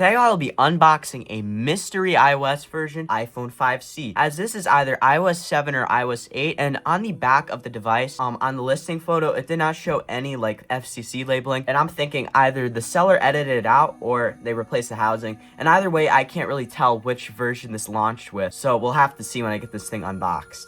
Today I'll be unboxing a mystery iOS version, iPhone 5C, as this is either iOS 7 or iOS 8, and on the back of the device, on the listing photo, it did not show any like FCC labeling, and I'm thinking either the seller edited it out or they replaced the housing, and either way I can't really tell which version this launched with, so we'll have to see when I get this thing unboxed.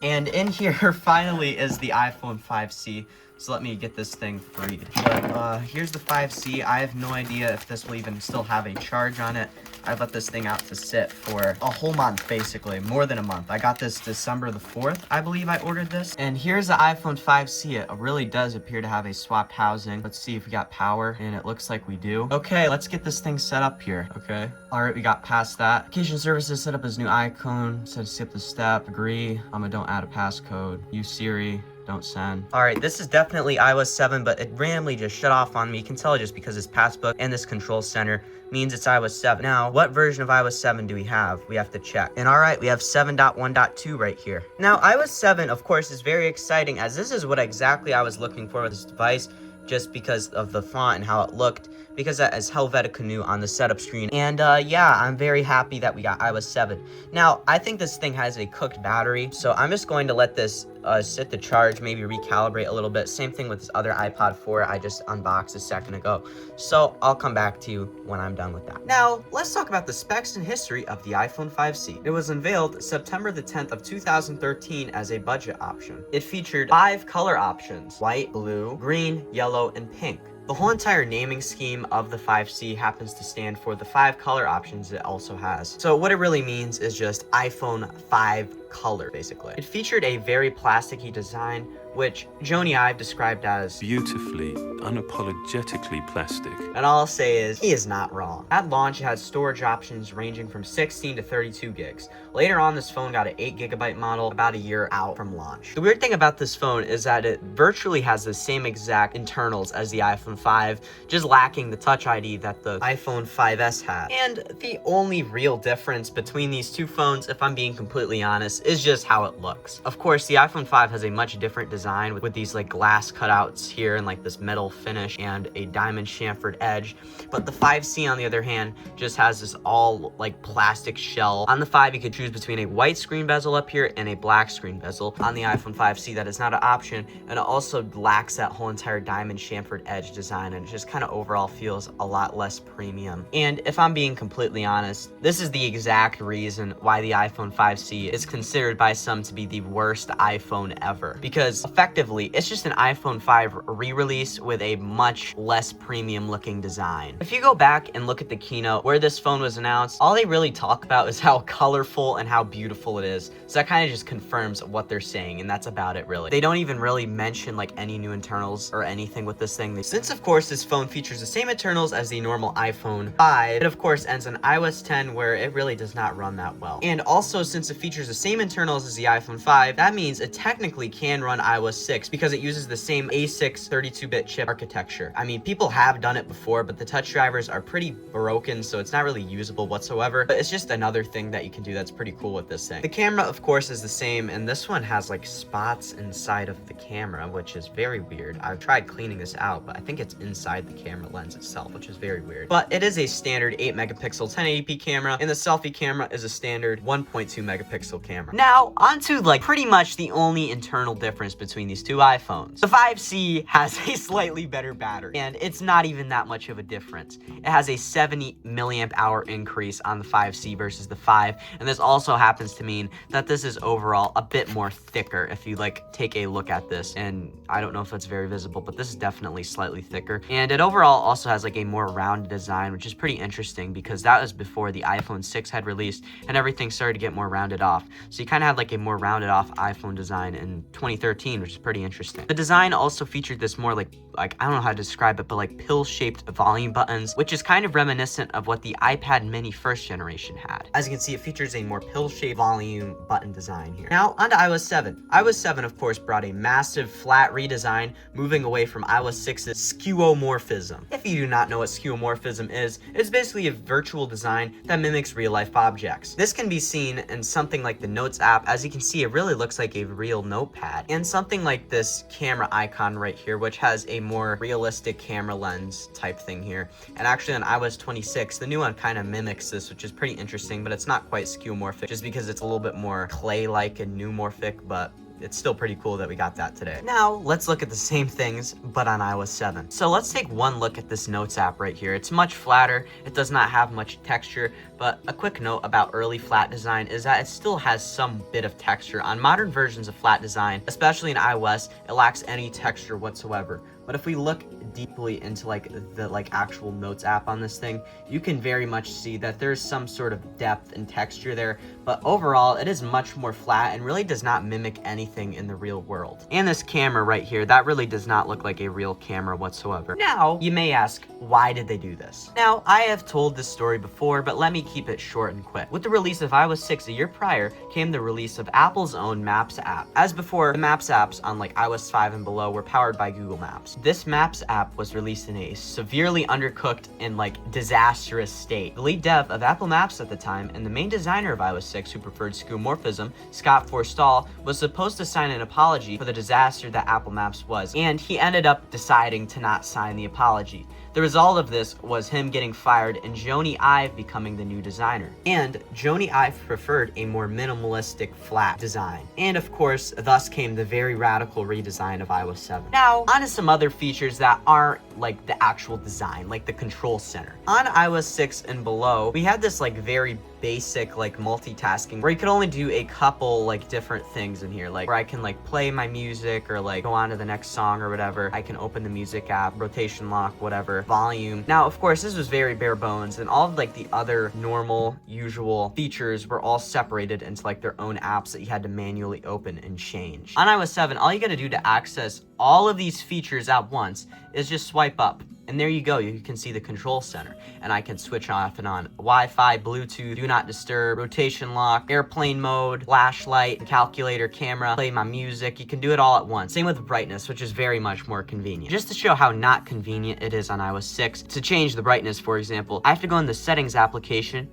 And in here finally is the iPhone 5C. So let me get this thing freed. But here's the 5C. I have no idea if this will even still have a charge on it. I've let this thing out to sit for a whole month, basically. More than a month. I got this December the 4th, I believe I ordered this. And here's the iPhone 5C. It really does appear to have a swapped housing. Let's see if we got power, and it looks like we do. Okay, let's get this thing set up here. Okay. Alright, we got past that. Application services, set up as new icon. Said skip the step. Agree. Don't add a passcode. Use Siri. Don't send. Alright, this is definitely iOS 7, but it randomly just shut off on me. You can tell just because this passbook and this control center means it's iOS 7. Now, what version of iOS 7 do we have? We have to check. And alright, we have 7.1.2 right here. Now, iOS 7, of course, is very exciting, as this is what exactly I was looking for with this device, just because of the font and how it looked, because that is Helvetica Canoe on the setup screen. And yeah, I'm very happy that we got iOS 7. Now, I think this thing has a cooked battery, so I'm just going to let this sit to charge, maybe recalibrate a little bit. Same thing with this other iPod 4 I just unboxed a second ago. So I'll come back to you when I'm done with that. Now, let's talk about the specs and history of the iPhone 5C. It was unveiled September the 10th of 2013 as a budget option. It featured 5 color options: white, blue, green, yellow, and pink. The whole entire naming scheme of the 5C happens to stand for the 5 color options it also has. So what it really means is just iPhone 5 color, basically. It featured a very plasticky design, which Joni Ive described as beautifully, unapologetically plastic. And all I'll say is, he is not wrong. At launch, it had storage options ranging from 16 to 32 gigs. Later on, this phone got an 8GB model about a year out from launch. The weird thing about this phone is that it virtually has the same exact internals as the iPhone 5, just lacking the Touch ID that the iPhone 5S had. And the only real difference between these two phones, if I'm being completely honest, is just how it looks. Of course, the iPhone 5 has a much different design with these like glass cutouts here and like this metal finish and a diamond chamfered edge, but the 5C on the other hand just has this all like plastic shell. On the 5 you could choose between a white screen bezel up here and a black screen bezel. On the iPhone 5C that is not an option, and it also lacks that whole entire diamond chamfered edge design, and it just kind of overall feels a lot less premium. And if I'm being completely honest, this is the exact reason why the iPhone 5C is considered by some to be the worst iPhone ever, because effectively it's just an iPhone 5 re-release with a much less premium looking design. If you go back and look at the keynote where this phone was announced, all they really talk about is how colorful and how beautiful it is. So that kind of just confirms what they're saying, and that's about it really. They don't even really mention like any new internals or anything with this thing. Since of course this phone features the same internals as the normal iPhone 5, it of course ends on iOS 10, where it really does not run that well. And also, since it features the same internals as the iPhone 5, that means it technically can run iOS 6 because it uses the same A6 32-bit chip architecture. I mean, people have done it before, but the touch drivers are pretty broken, so it's not really usable whatsoever. But it's just another thing that you can do that's pretty cool with this thing. The camera, of course, is the same, and this one has like spots inside of the camera, which is very weird. I've tried cleaning this out, but I think it's inside the camera lens itself, which is very weird. But it is a standard 8-megapixel 1080p camera, and the selfie camera is a standard 1.2 megapixel camera. Now, onto like pretty much the only internal difference between these two iPhones. The 5C has a slightly better battery, and it's not even that much of a difference. It has a 70 milliamp hour increase on the 5C versus the 5, and this also happens to mean that this is overall a bit more thicker if you like take a look at this, and I don't know if it's very visible, but this is definitely slightly thicker. And it overall also has like a more rounded design, which is pretty interesting because that was before the iPhone 6 had released and everything started to get more rounded off. So you kind of had like a more rounded off iPhone design in 2013, which is pretty interesting. The design also featured this more like I don't know how to describe it, but like pill-shaped volume buttons, which is kind of reminiscent of what the iPad mini first generation had. As you can see, it features a more pill-shaped volume button design here. Now, onto iOS 7. iOS 7, of course, brought a massive flat redesign, moving away from iOS 6's skeuomorphism. If you do not know what skeuomorphism is, it's basically a virtual design that mimics real-life objects. This can be seen in something like the Notes app. As you can see, it really looks like a real notepad. And something something like this camera icon right here, which has a more realistic camera lens type thing here. And actually on iOS 26, the new one kind of mimics this, which is pretty interesting, but it's not quite skeuomorphic just because it's a little bit more clay-like and pneumorphic, but it's still pretty cool that we got that today. Now, let's look at the same things, but on iOS 7. So let's take one look at this Notes app right here. It's much flatter. It does not have much texture, but a quick note about early flat design is that it still has some bit of texture. On modern versions of flat design, especially in iOS, it lacks any texture whatsoever. But if we look deeply into the actual Notes app on this thing, you can very much see that there's some sort of depth and texture there, but overall it is much more flat and really does not mimic anything in the real world. And this camera right here, that really does not look like a real camera whatsoever. Now, you may ask, why did they do this? Now, I have told this story before, but let me keep it short and quick. With the release of iOS 6 a year prior came the release of Apple's own Maps app. As before, the Maps apps on iOS 5 and below were powered by Google Maps. This Maps app was released in a severely undercooked and disastrous state. The lead dev of Apple Maps at the time and the main designer of iOS 6 who preferred skeuomorphism, Scott Forstall, was supposed to sign an apology for the disaster that Apple Maps was, and he ended up deciding to not sign the apology. The result of this was him getting fired and Joni Ive becoming the new designer. And Joni Ive preferred a more minimalistic, flat design. And of course, thus came the very radical redesign of iOS 7. Now, on to some other features that aren't the actual design, like the control center. On iOS 6 and below, we had this very basic multitasking where you could only do a couple different things in here, where I can play my music or go on to the next song or whatever. I can open the music app, rotation lock, whatever, volume. Now, of course, this was very bare bones, and all of the other normal, usual features were all separated into their own apps that you had to manually open and change. On iOS 7, all you gotta do to access all of these features at once is just swipe up. And there you go, you can see the control center. And I can switch off and on Wi-Fi, Bluetooth, do not disturb, rotation lock, airplane mode, flashlight, calculator, camera, play my music. You can do it all at once. Same with brightness, which is very much more convenient. Just to show how not convenient it is on iOS 6, to change the brightness, for example, I have to go in the settings application,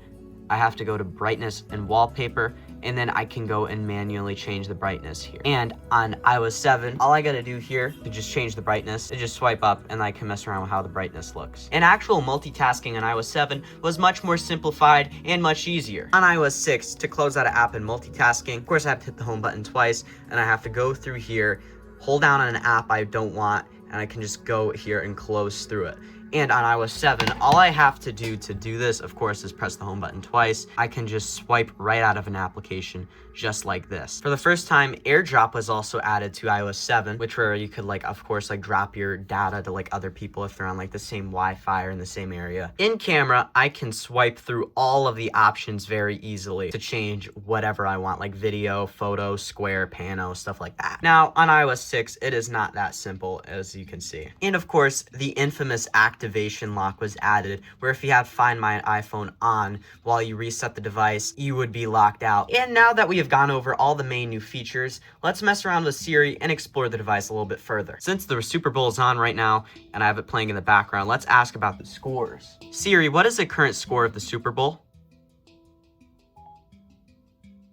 I have to go to brightness and wallpaper, and then I can go and manually change the brightness here. And on iOS 7, all I gotta do here to just change the brightness is just swipe up and I can mess around with how the brightness looks. And actual multitasking on iOS 7 was much more simplified and much easier. On iOS 6, to close out an app in multitasking, of course I have to hit the home button twice, and I have to go through here, hold down on an app I don't want, and I can just go here and close through it. And on iOS 7, all I have to do this, of course, is press the home button twice. I can just swipe right out of an application just like this. For the first time, AirDrop was also added to iOS 7, which where you could of course drop your data to other people if they're on the same Wi-Fi or in the same area. In camera, I can swipe through all of the options very easily to change whatever I want, like video, photo, square, pano, stuff like that. Now, on iOS 6, it is not that simple, as you can see. And of course, the infamous activation lock was added, where if you have Find My iPhone on while you reset the device, you would be locked out. And now that we have gone over all the main new features, let's mess around with Siri and explore the device a little bit further. Since the Super Bowl is on right now, and I have it playing in the background, let's ask about the scores. Siri, what is the current score of the Super Bowl?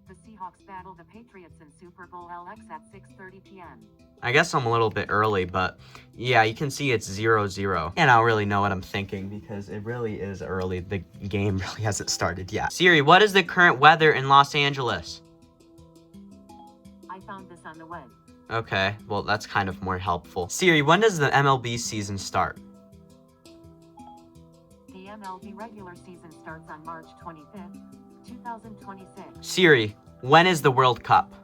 The Seahawks battle the Patriots in Super Bowl LX at 6:30 p.m. I guess I'm a little bit early, but yeah, you can see it's 0-0. And I don't really know what I'm thinking because it really is early. The game really hasn't started yet. Siri, what is the current weather in Los Angeles? I found this on the web. Okay, well, that's kind of more helpful. Siri, when does the MLB season start? The MLB regular season starts on March 25th, 2026. Siri, when is the World Cup?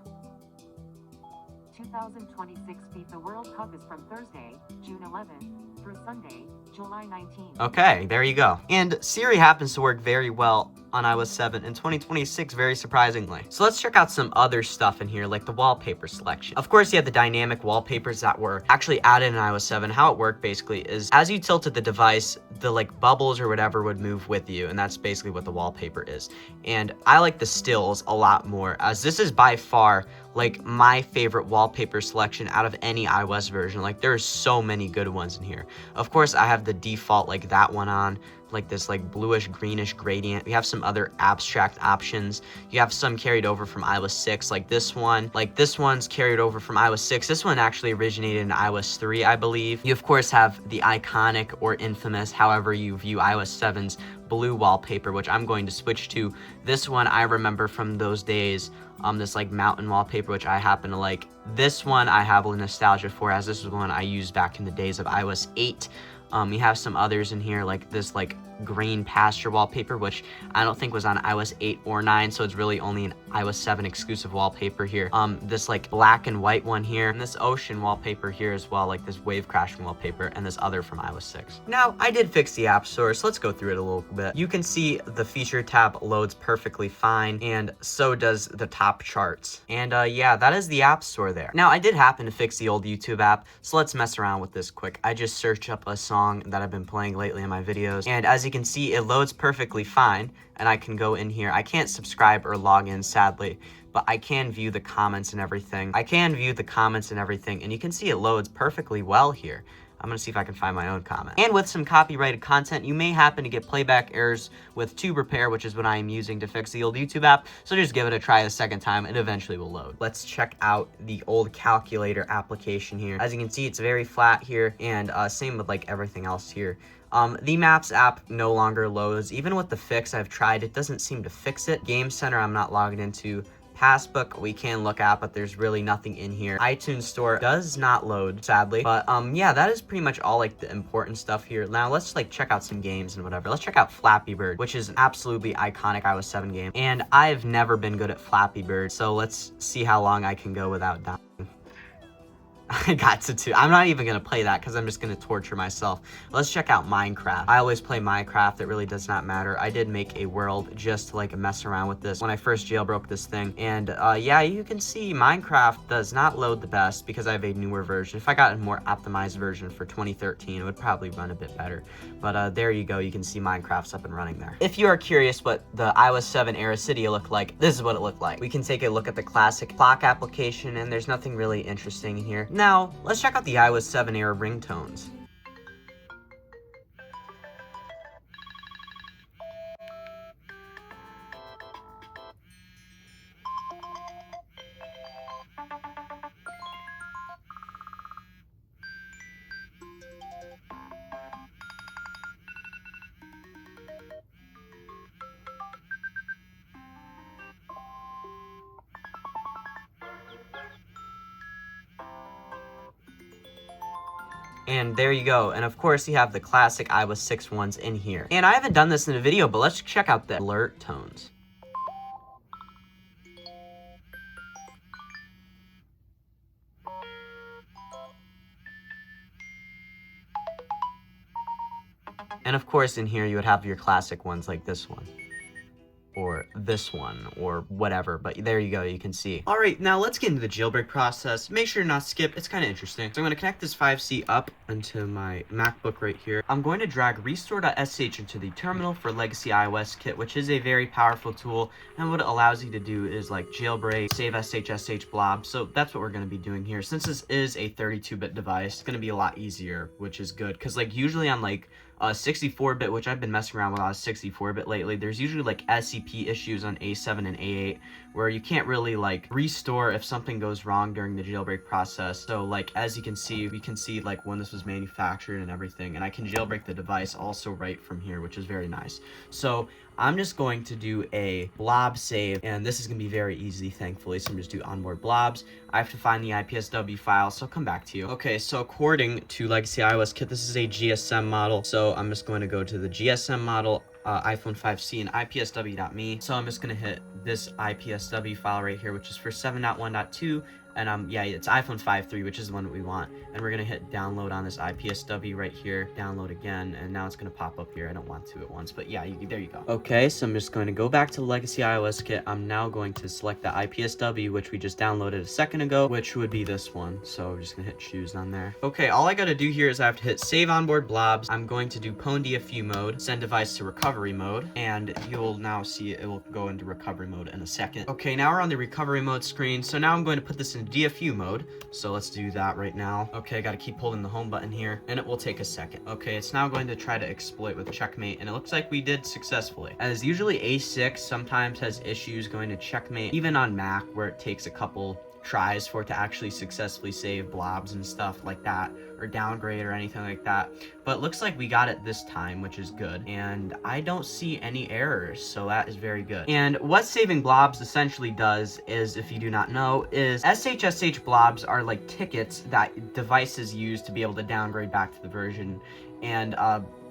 2026 FIFA World Cup is from Thursday, June 11th, through Sunday, July 19th. Okay, there you go. And Siri happens to work very well on iOS 7 in 2026, very surprisingly. So let's check out some other stuff in here, like the wallpaper selection. Of course, you have the dynamic wallpapers that were actually added in iOS 7. How it worked basically is as you tilted the device, the bubbles or whatever would move with you, and that's basically what the wallpaper is. And I like the stills a lot more, as this is by far like my favorite wallpaper selection out of any iOS version. Like there's so many good ones in here. Of course, I have the default like that one on, like this like bluish greenish gradient. We have some other abstract options. You have some carried over from iOS 6, like this one. Like this one's carried over from iOS 6. This one actually originated in iOS 3, I believe. You of course have the iconic or infamous, however you view iOS 7's blue wallpaper, which I'm going to switch to. This one I remember from those days, this like mountain wallpaper, which I happen to like. This one I have a nostalgia for, as this was one I used back in the days of iOS 8. We have some others in here, like this like green pasture wallpaper, which I don't think was on iOS 8 or 9, so it's really only an iOS 7 exclusive wallpaper here. This like black and white one here, and this ocean wallpaper here as well, like this wave crashing wallpaper, and this other from iOS 6. Now, I did fix the App Store, so let's go through it a little bit. You can see the feature tab loads perfectly fine, and so does the top charts. And yeah, that is the App Store there. Now, I did happen to fix the old YouTube app, so let's mess around with this quick. I just searched up a song that I've been playing lately in my videos, and as you can see, it loads perfectly fine, and I can go in here. I can't subscribe or log in, sadly, but I can view the comments and everything. And you can see it loads perfectly well here. I'm gonna see if I can find my own comment. And with some copyrighted content, you may happen to get playback errors with Tube Repair, which is what I am using to fix the old YouTube app. So just give it a try the second time, and eventually will load. Let's check out the old calculator application here. As you can see, it's very flat here, and same with like everything else here. The Maps app no longer loads. Even with the fix I've tried, it doesn't seem to fix it. Game Center I'm not logged into. Passbook we can look at, but there's really nothing in here. iTunes Store does not load, sadly. But yeah, that is pretty much all like the important stuff here. Now let's like check out some games and whatever. Let's check out Flappy Bird, which is an absolutely iconic iOS 7 game. And I've never been good at Flappy Bird, so let's see how long I can go without dying. I got to 2. I'm not even going to play that because I'm just going to torture myself. Let's check out Minecraft. I always play Minecraft. It really does not matter. I did make a world just to like mess around with this when I first jailbroke this thing. And yeah, you can see Minecraft does not load the best because I have a newer version. If I got a more optimized version for 2013, it would probably run a bit better. But there you go. You can see Minecraft's up and running there. If you are curious what the iOS 7 era Cydia looked like, this is what it looked like. We can take a look at the classic clock application, and there's nothing really interesting in here. Now, let's check out the iOS 7 era ringtones. And there you go. And of course, you have the classic iOS 6 ones in here. And I haven't done this in a video, but let's check out the alert tones. And of course, in here, you would have your classic ones like this one, or this one, or whatever, but there you go, you can see. All right, now let's get into the jailbreak process. Make sure to not skip, it's kind of interesting. So I'm going to connect this 5C up into my MacBook right here. I'm going to drag restore.sh into the terminal for Legacy iOS Kit, which is a very powerful tool, and what it allows you to do is like jailbreak, save sh blob, so that's what we're going to be doing here. Since this is a 32-bit device, it's going to be a lot easier, which is good, because like usually on like 64-bit, which I've been messing around with a lot of 64-bit lately, there's usually like SCP issues on A7 and A8 where you can't really like restore if something goes wrong during the jailbreak process. So like as you can see, we can see like when this was manufactured and everything, and I can jailbreak the device also right from here, which is very nice. So I'm just going to do a blob save, and this is going to be very easy, thankfully. So I'm just do onboard blobs. I have to find the IPSW file, so I'll come back to you. Okay, so according to Legacy iOS Kit, this is a GSM model. So I'm just going to go to the GSM model, iPhone 5C, and IPSW.me. So I'm just going to hit this IPSW file right here, which is for 7.1.2 And yeah, it's iPhone 5.3, which is the one that we want. And we're gonna hit download on this IPSW right here, download again, and now it's gonna pop up here. I don't want to at once, but yeah, there you go. Okay, so I'm just going to go back to the Legacy iOS kit. I'm now going to select the IPSW, which we just downloaded a second ago, which would be this one. So we're just gonna hit choose on there. Okay, all I gotta do here is I have to hit save onboard blobs. I'm going to do pwn DFU mode, send device to recovery mode, and you'll now see it will go into recovery mode in a second. Okay, now we're on the recovery mode screen. So now I'm going to put this in DFU mode. So let's do that right now. Okay, I gotta keep holding the home button here, and it will take a second. Okay, it's now going to try to exploit with checkmate, and it looks like we did successfully. As usually A6 sometimes has issues going to checkmate, even on Mac, where it takes a couple tries for it to actually successfully save blobs and stuff like that, or downgrade or anything like that. But it looks like we got it this time, which is good, and I don't see any errors, so that is very good. And what saving blobs essentially does is, if you do not know, is SSH blobs are like tickets that devices use to be able to downgrade back to the version, and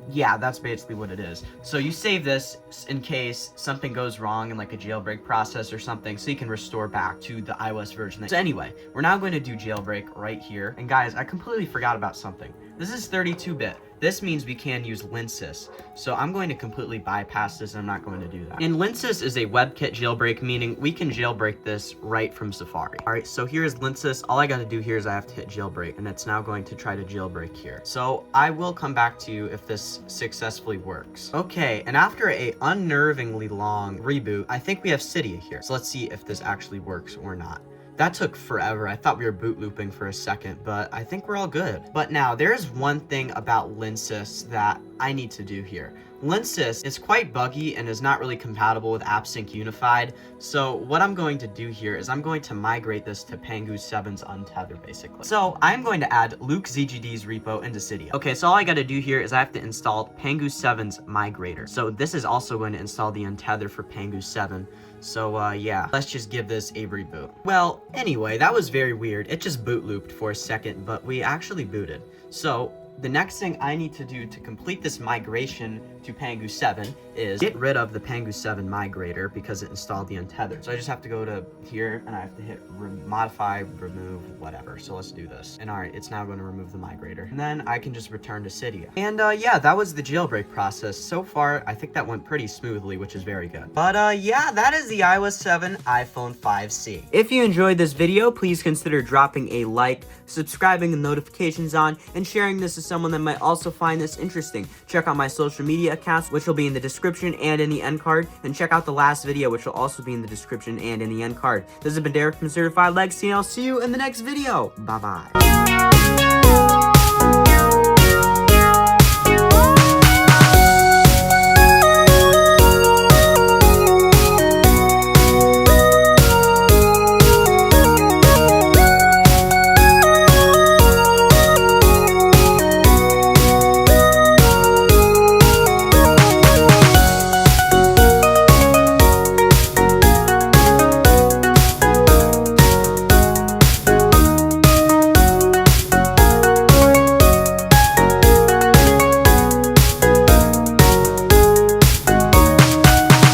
yeah, that's basically what it is. So you save this in case something goes wrong in like a jailbreak process or something, so you can restore back to the iOS version. So anyway, we're now going to do jailbreak right here. And guys, I completely forgot about something. This is 32-bit. This means we can use Linksys. So I'm going to completely bypass this, and I'm not going to do that. And Linksys is a WebKit jailbreak, meaning we can jailbreak this right from Safari. All right, so here's Linksys. All I got to do here is I have to hit jailbreak, and it's now going to try to jailbreak here. So I will come back to you if this successfully works. Okay, and after a unnervingly long reboot, I think we have Cydia here. So let's see if this actually works or not. That took forever. I thought we were boot looping for a second, but I think we're all good. But now, there's one thing about Linksys that I need to do here. Linksys is quite buggy and is not really compatible with AppSync Unified. So what I'm going to do here is I'm going to migrate this to Pangu 7's Untether, basically. So I'm going to add Luke ZGD's repo into Cydia. Okay, so all I got to do here is I have to install Pangu 7's migrator. So this is also going to install the Untether for Pangu 7. So yeah, let's just give this a reboot. Well, anyway, that was very weird. It just boot looped for a second, but we actually booted. So the next thing I need to do to complete this migration to Pangu 7 is get rid of the Pangu 7 migrator because it installed the Untether. So I just have to go to here and I have to hit modify, remove, whatever. So let's do this. And all right, it's now going to remove the migrator. And then I can just return to Cydia. And yeah, that was the jailbreak process. So far, I think that went pretty smoothly, which is very good. But yeah, that is the iOS 7 iPhone 5C. If you enjoyed this video, please consider dropping a like, subscribing and notifications on, and sharing this to someone that might also find this interesting. Check out my social media accounts, which will be in the description and in the end card, and check out the last video, which will also be in the description and in the end card. This has been Derek from CertifiedLegacy, and I'll see you in the next video. Bye-bye.